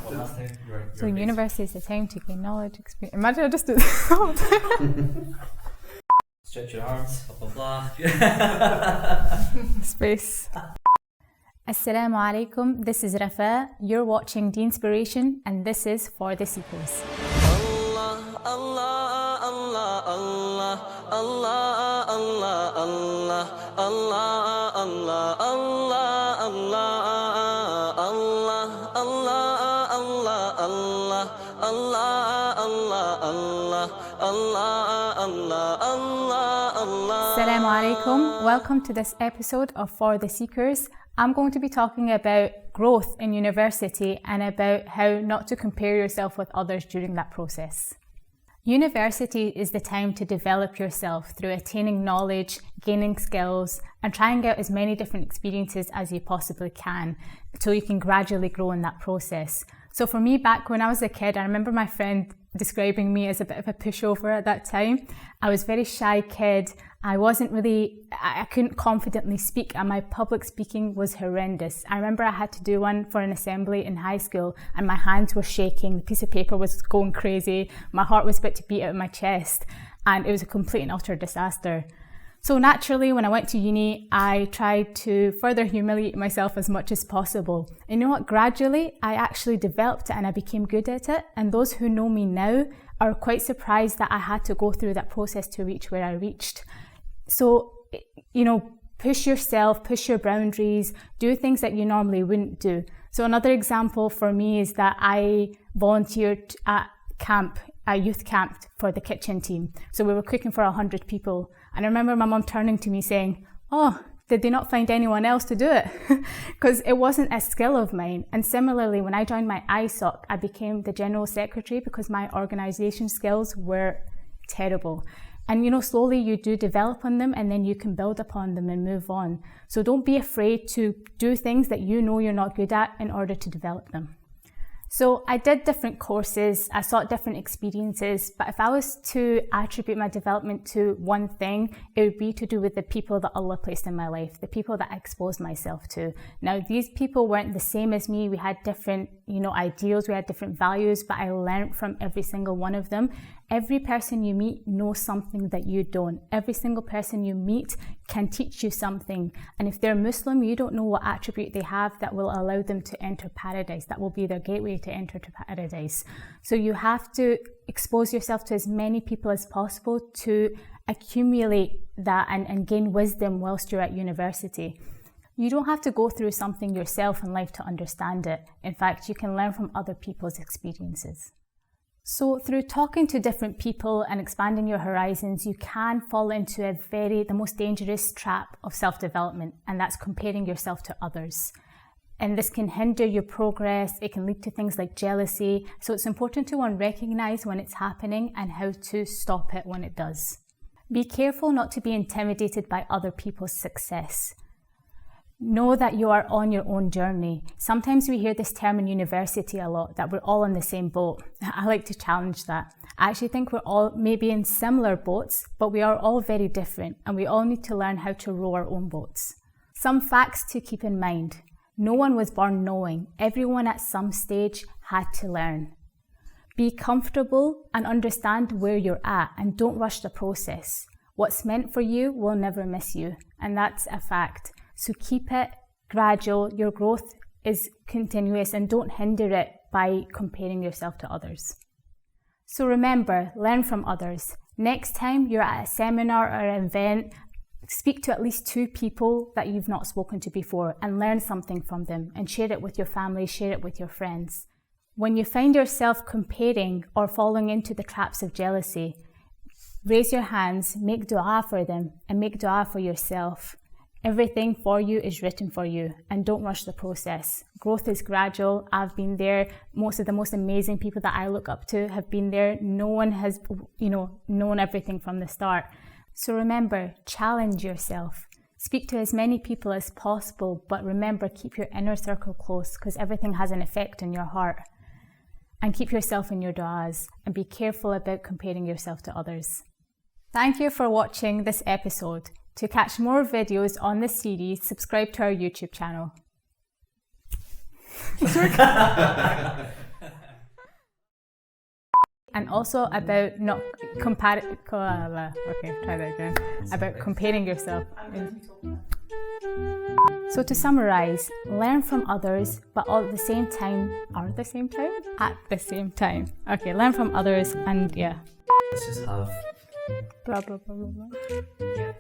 One last thing. So university is the time to gain knowledge, experience. Imagine I just do this all the time. Stretch your arms, blah blah blah. Space. Assalamu alaikum, this is Rafa. You're watching Deenspiration and this is For the Seekers. Allah, Allah, Allah, Allah, Allah, Allah, Allah, Allah, Allah, Allah, Allah, Allah, Allah, Allah, Allah, Allah, Allah, Allah. Assalamu alaikum. Welcome to this episode of For the Seekers. I'm going to be talking about growth in university and about how not to compare yourself with others during that process. University is the time to develop yourself through attaining knowledge, gaining skills, and trying out as many different experiences as you possibly can so you can gradually grow in that process. So for me, back when I was a kid, I remember my friend describing me as a bit of a pushover at that time. I was a very shy kid. I couldn't confidently speak, and my public speaking was horrendous. I remember I had to do one for an assembly in high school and my hands were shaking, the piece of paper was going crazy, my heart was about to beat out of my chest, and it was a complete and utter disaster. So naturally, when I went to uni, I tried to further humiliate myself as much as possible. And you know what? Gradually, I actually developed it and I became good at it. And those who know me now are quite surprised that I had to go through that process to reach where I reached. So, push yourself, push your boundaries, do things that you normally wouldn't do. So another example for me is that I volunteered at youth camp for the kitchen team. So we were cooking for 100 people. And I remember my mum turning to me saying, "Oh, did they not find anyone else to do it?" Because it wasn't a skill of mine. And similarly, when I joined my ISOC, I became the general secretary because my organisation skills were terrible. And slowly you do develop on them and then you can build upon them and move on. So don't be afraid to do things that you know you're not good at in order to develop them. So I did different courses, I sought different experiences, but if I was to attribute my development to one thing, it would be to do with the people that Allah placed in my life, the people that I exposed myself to. Now, these people weren't the same as me. We had different, ideals, we had different values, but I learned from every single one of them. Every person you meet knows something that you don't. Every single person you meet can teach you something. And if they're Muslim, you don't know what attribute they have that will allow them to enter paradise. That will be their gateway to enter to paradise. So you have to expose yourself to as many people as possible to accumulate that and gain wisdom whilst you're at university. You don't have to go through something yourself in life to understand it. In fact, you can learn from other people's experiences. So through talking to different people and expanding your horizons, you can fall into the most dangerous trap of self-development, and that's comparing yourself to others. And this can hinder your progress, it can lead to things like jealousy. So it's important to recognize when it's happening and how to stop it when it does. Be careful not to be intimidated by other people's success. Know that you are on your own journey. Sometimes we hear this term in university a lot, that we're all in the same boat. I like to challenge that. I actually think we're all maybe in similar boats, but we are all very different and we all need to learn how to row our own boats. Some facts to keep in mind. No one was born knowing. Everyone at some stage had to learn. Be comfortable and understand where you're at and don't rush the process. What's meant for you will never miss you, and that's a fact. So keep it gradual, your growth is continuous, and don't hinder it by comparing yourself to others. So remember, learn from others. Next time you're at a seminar or an event, speak to at least 2 people that you've not spoken to before and learn something from them and share it with your family, share it with your friends. When you find yourself comparing or falling into the traps of jealousy, raise your hands, make dua for them, and make dua for yourself. Everything for you is written for you, and don't rush the process. Growth is gradual. I've been there. Most of the most amazing people that I look up to have been there. No one has, known everything from the start. So remember, challenge yourself. Speak to as many people as possible, but remember, keep your inner circle close because everything has an effect on your heart. And keep yourself in your du'as and be careful about comparing yourself to others. Thank you for watching this episode. To catch more videos on this series, subscribe to our YouTube channel. and also about not comparing. Okay, try that again. About comparing yourself. So to summarize, learn from others, but all at the same time, at the same time. Okay, learn from others and yeah. Let's just have Blah blah blah blah blah.